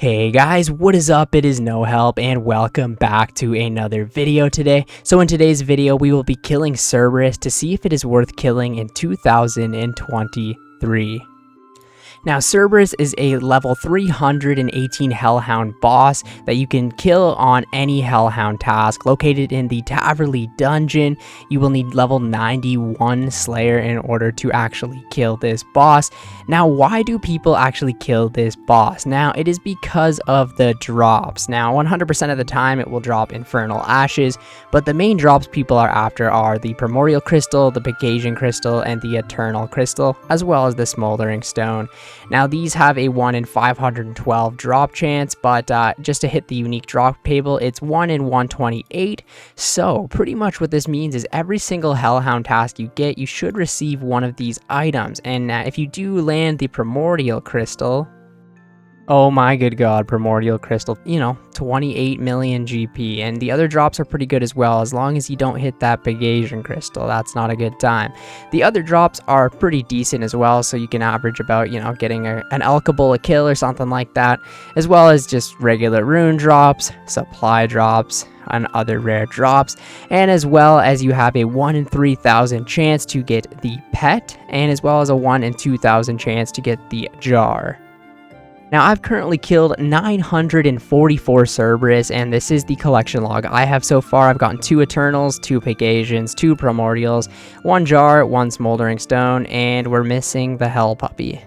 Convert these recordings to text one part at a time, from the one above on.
Hey guys, what is up? It is No Help and welcome back to another video today. So in today's video, we will be killing Cerberus to see if it is worth killing in 2023. Now, Cerberus is a level 318 Hellhound boss that you can kill on any Hellhound task. Located in the Taverley dungeon, you will need level 91 Slayer in order to actually kill this boss. Now, why do people actually kill this boss? Now, it is because of the drops. Now, 100% of the time, it will drop Infernal Ashes, but the main drops people are after are the Primordial Crystal, the Pegasian Crystal, and the Eternal Crystal, as well as the Smoldering Stone. Now, these have a 1 in 512 drop chance, but just to hit the unique drop table, it's 1 in 128. So, pretty much what this means is every single Hellhound task you get, you should receive one of these items. And if you do land the Primordial Crystal, oh my good god, Primordial Crystal, 28 million GP, and the other drops are pretty good as well, as long as you don't hit that Pegasian Crystal. That's not a good time. The other drops are pretty decent as well, so you can average about, getting an Alchable, a kill or something like that, as well as just regular rune drops, supply drops, and other rare drops, and as well as you have a 1 in 3,000 chance to get the pet, and as well as a 1 in 2,000 chance to get the jar. Now, I've currently killed 944 Cerberus, and this is the collection log I have so far. I've gotten 2 Eternals, 2 Pegasians, 2 Primordials, 1 Jar, 1 Smoldering Stone, and we're missing the Hell Puppy.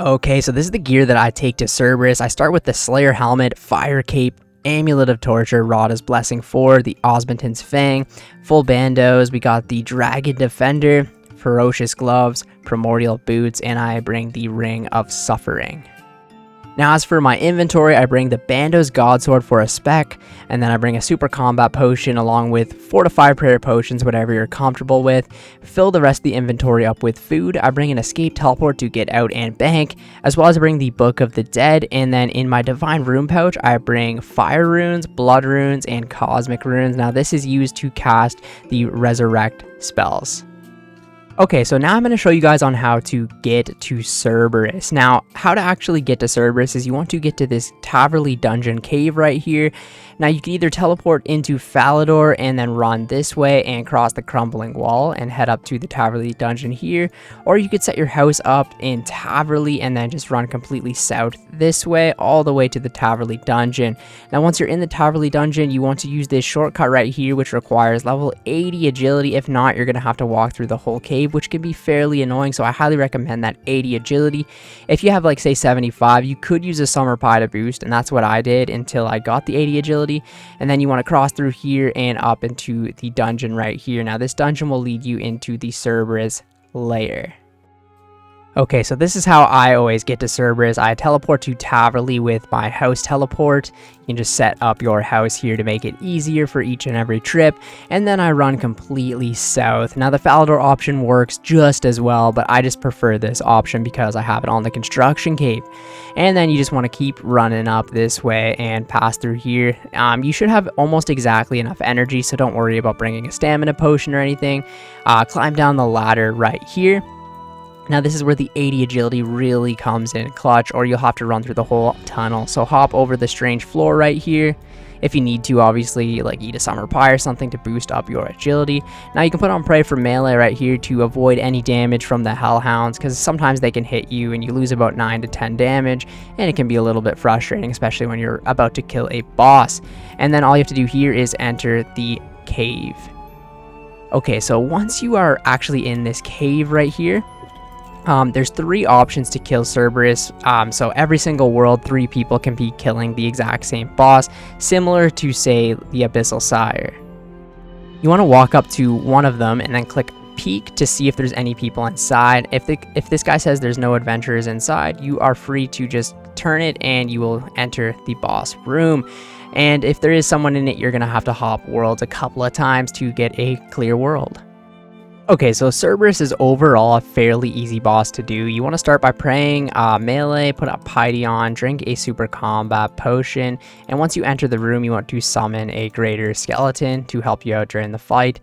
Okay, so this is the gear that I take to Cerberus. I start with the Slayer Helmet, Fire Cape, Amulet of Torture, Rada's Blessing 4, the Osmond's Fang, full bandos. We got the Dragon Defender, Ferocious Gloves, Primordial Boots, and I bring the Ring of Suffering. Now, as for my inventory, I bring the Bando's Godsword for a spec, and then I bring a Super Combat Potion along with 4 to 5 Prayer Potions, whatever you're comfortable with. Fill the rest of the inventory up with food. I bring an Escape Teleport to get out and bank, as well as I bring the Book of the Dead, and then in my Divine Rune pouch, I bring Fire Runes, Blood Runes, and Cosmic Runes. Now, this is used to cast the Resurrect spells. Okay, so now I'm going to show you guys on how to get to Cerberus. Now, how to actually get to Cerberus is you want to get to this Taverley dungeon cave right here. Now, you can either teleport into Falador and then run this way and cross the crumbling wall and head up to the Taverley dungeon here, or you could set your house up in Taverley and then just run completely south this way all the way to the Taverley dungeon. Now, once you're in the Taverley dungeon, you want to use this shortcut right here, which requires level 80 agility. If not, you're going to have to walk through the whole cave, which can be fairly annoying, so I highly recommend that 80 agility. If you have, like, say 75, you could use a Summer Pie to boost, and that's what I did until I got the 80 agility. And then you want to cross through here and up into the dungeon right here. Now, this dungeon will lead you into the Cerberus lair. Okay, so this is how I always get to Cerberus. I teleport to Taverley with my house teleport. You can just set up your house here to make it easier for each and every trip. And then I run completely south. Now, the Falador option works just as well, but I just prefer this option because I have it on the construction cave. And then you just want to keep running up this way and pass through here. You should have almost exactly enough energy, so don't worry about bringing a stamina potion or anything. Climb down the ladder right here. Now, this is where the 80 agility really comes in clutch, or you'll have to run through the whole tunnel. So hop over the strange floor right here. If you need to, obviously, like eat a Summer Pie or something to boost up your agility. Now, you can put on Pray for melee right here to avoid any damage from the Hellhounds, because sometimes they can hit you and you lose about 9 to 10 damage, and it can be a little bit frustrating, especially when you're about to kill a boss. And then all you have to do here is enter the cave. Okay, so once you are actually in this cave right here, there's 3 options to kill Cerberus. So every single world, 3 people can be killing the exact same boss, similar to, say, the Abyssal Sire. You want to walk up to one of them and then click peek to see if there's any people inside. If this guy says there's no adventurers inside, you are free to just turn it and you will enter the boss room. And if there is someone in it, you're going to have to hop worlds a couple of times to get a clear world. Okay, so Cerberus is overall a fairly easy boss to do. You want to start by praying melee, put a piety on, drink a Super Combat Potion, and once you enter the room, you want to summon a Greater Skeleton to help you out during the fight.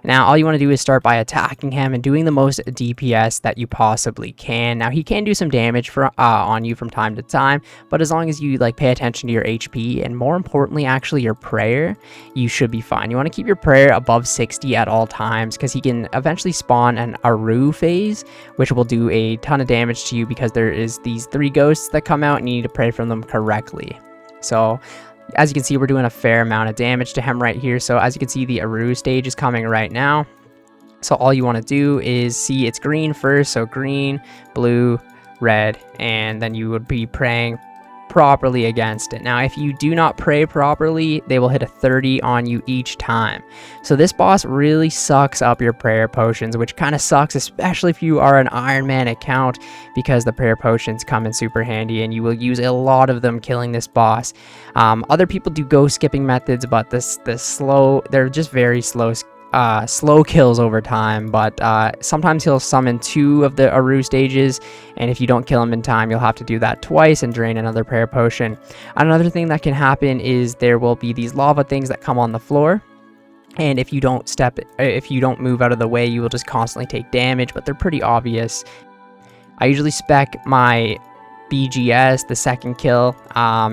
Now, all you want to do is start by attacking him and doing the most DPS that you possibly can. Now, he can do some damage on you from time to time, but as long as you like pay attention to your HP and more importantly, actually your prayer, you should be fine. You want to keep your prayer above 60 at all times because he can eventually spawn an Aru phase, which will do a ton of damage to you because there is these 3 ghosts that come out and you need to pray from them correctly. So as you can see, we're doing a fair amount of damage to him right here. So as you can see, the Aru stage is coming right now. So all you want to do is see it's green first. So green, blue, red, and then you would be praying properly against it. Now, if you do not pray properly, they will hit a 30 on you each time. So this boss really sucks up your prayer potions, which kind of sucks, especially if you are an Ironman account, because the prayer potions come in super handy and you will use a lot of them killing this boss. Other people do ghost skipping methods, but they're just very slow kills over time, but sometimes he'll summon 2 of the Aru stages, and if you don't kill him in time, you'll have to do that twice and drain another prayer potion. Another thing that can happen is there will be these lava things that come on the floor, and if you don't move out of the way, you will just constantly take damage, but they're pretty obvious. I usually spec my BGS, the second kill,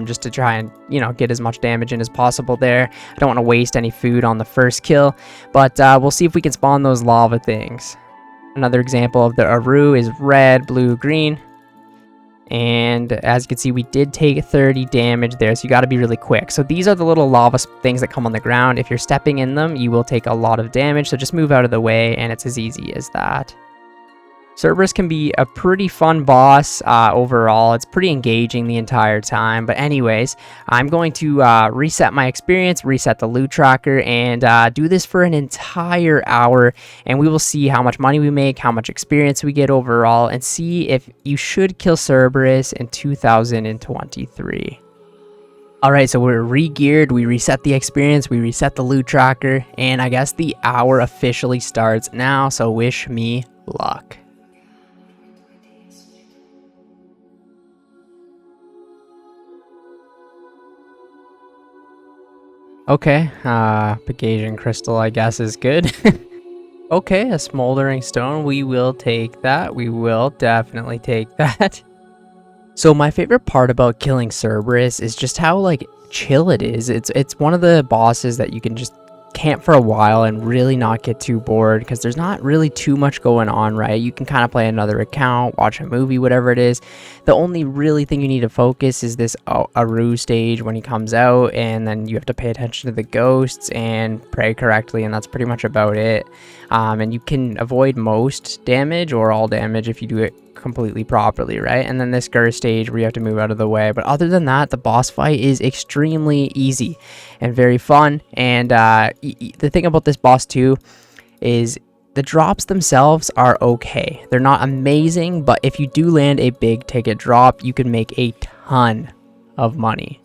just to try and, get as much damage in as possible there. I don't want to waste any food on the first kill, but we'll see if we can spawn those lava things. Another example of the Aru is red, blue, green. And as you can see, we did take 30 damage there, so you got to be really quick. So these are the little lava things that come on the ground. If you're stepping in them, you will take a lot of damage, so just move out of the way, and it's as easy as that. Cerberus can be a pretty fun boss overall. It's pretty engaging the entire time. But anyways, I'm going to reset my experience, reset the loot tracker, and do this for an entire hour. And we will see how much money we make, how much experience we get overall, and see if you should kill Cerberus in 2023. Alright, so we're re-geared, we reset the experience, we reset the loot tracker, and I guess the hour officially starts now, so wish me luck. Okay, Pegasian crystal I guess is good. Okay, a smoldering stone, we will take that. We will definitely take that. So my favorite part about killing Cerberus is just how like chill it is. It's one of the bosses that you can just camp for a while and really not get too bored because there's not really too much going on, right? You can kind of play another account, watch a movie, whatever it is. The only really thing you need to focus is this Aru stage when he comes out, and then you have to pay attention to the ghosts and pray correctly, and that's pretty much about it. And you can avoid most damage or all damage if you do it completely properly, right? And then this Gur stage where you have to move out of the way, but other than that, the boss fight is extremely easy and very fun. And the thing about this boss too is the drops themselves are okay. They're not amazing, but if you do land a big ticket drop, you can make a ton of money.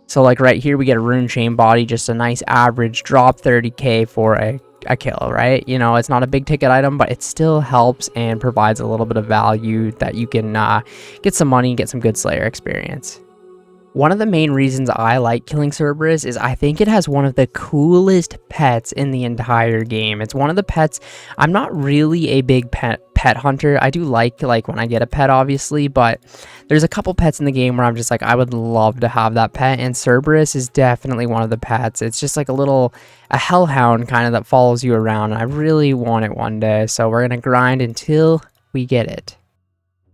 So like right here, we get a rune chain body, just a nice average drop, 30k for a kill, right? It's not a big ticket item, but it still helps and provides a little bit of value that you can get some money, get some good Slayer experience. One of the main reasons I like killing Cerberus is I think it has one of the coolest pets in the entire game. It's one of the pets. I'm not really a big pet hunter. I do like when I get a pet, obviously, but there's a couple pets in the game where I'm just like, I would love to have that pet, and Cerberus is definitely one of the pets. It's just like a hellhound kind of that follows you around. I really want it one day, so we're gonna grind until we get it.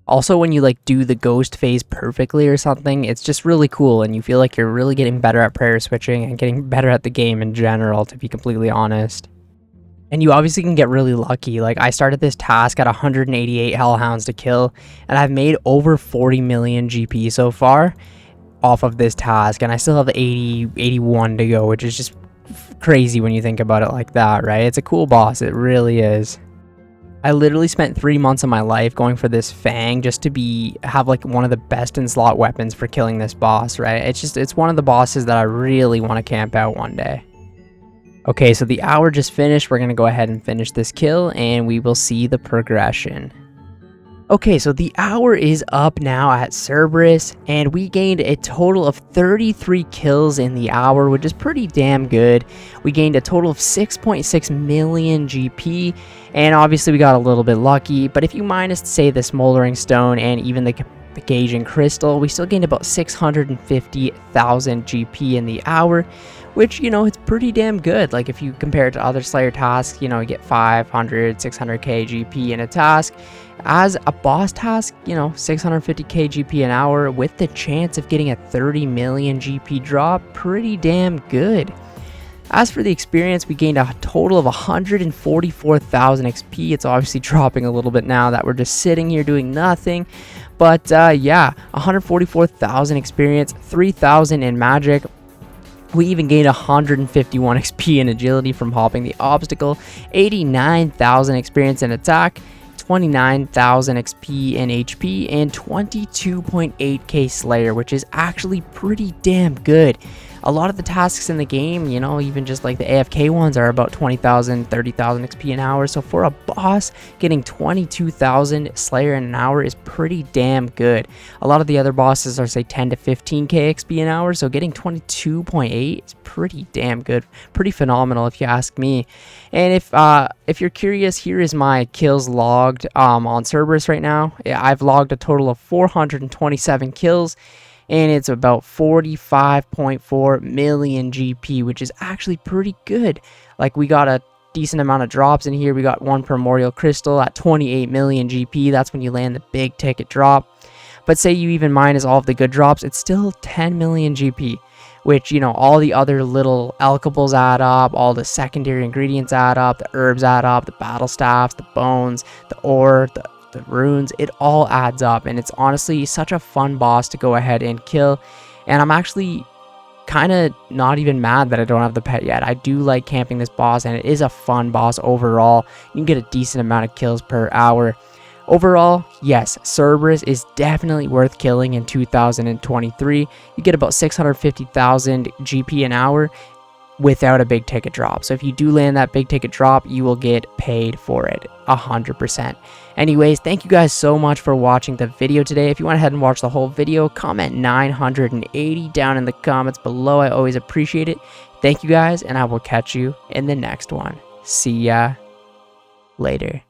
Also, when you do the ghost phase perfectly or something, it's just really cool, and you feel like you're really getting better at prayer switching and getting better at the game in general, to be completely honest. And you obviously can get really lucky. Like, I started this task at 188 hellhounds to kill, and I've made over 40 million GP so far off of this task, and I still have 81 to go, which is just crazy when you think about it like that, right? It's a cool boss, it really is. I literally spent 3 months of my life going for this Fang just to have one of the best in slot weapons for killing this boss, right? It's one of the bosses that I really want to camp out one day. Okay, so the hour just finished. We're going to go ahead and finish this kill, and we will see the progression. Okay, so the hour is up now at Cerberus, and we gained a total of 33 kills in the hour, which is pretty damn good. We gained a total of 6.6 million GP, and obviously we got a little bit lucky, but if you minus, say, the Smoldering Stone and even the Gauging Crystal, we still gained about 650,000 GP in the hour, which, you know, it's pretty damn good. Like, if you compare it to other Slayer tasks, you know, you get 500, 600k GP in a task. As a boss task, you know, 650k GP an hour with the chance of getting a 30 million GP drop, pretty damn good. As for the experience, we gained a total of 144,000 XP. It's obviously dropping a little bit now that we're just sitting here doing nothing. But yeah, 144,000 experience, 3,000 in magic. We even gained 151 XP in agility from hopping the obstacle, 89,000 experience in attack, 29,000 XP in HP, and 22.8k Slayer, which is actually pretty damn good. A lot of the tasks in the game, you know, even just like the AFK ones, are about 20,000, 30,000 XP an hour. So for a boss, getting 22,000 Slayer in an hour is pretty damn good. A lot of the other bosses are, say, 10 to 15k XP an hour. So getting 22.8 is pretty damn good. Pretty phenomenal, if you ask me. And if you're curious, here is my kills logged on Cerberus right now. I've logged a total of 427 kills. And it's about 45.4 million GP, which is actually pretty good. Like, we got a decent amount of drops in here. We got one Primordial Crystal at 28 million GP. That's when you land the big ticket drop. But say you even minus all of the good drops, it's still 10 million GP, which, you know, all the other little alchables add up, all the secondary ingredients add up, the herbs add up, the battle staffs, the bones, the ore, the runes, it all adds up. And it's honestly such a fun boss to go ahead and kill. And I'm actually kind of not even mad that I don't have the pet yet. I do like camping this boss, and it is a fun boss overall. You can get a decent amount of kills per hour. Overall, yes, Cerberus is definitely worth killing in 2023. You get about 650,000 GP an hour without a big ticket drop. So if you do land that big ticket drop, you will get paid for it 100%. Anyways, thank you guys so much for watching the video today. If you went ahead and watch the whole video, comment 980 down in the comments below. I always appreciate it. Thank you guys, and I will catch you in the next one. See ya later.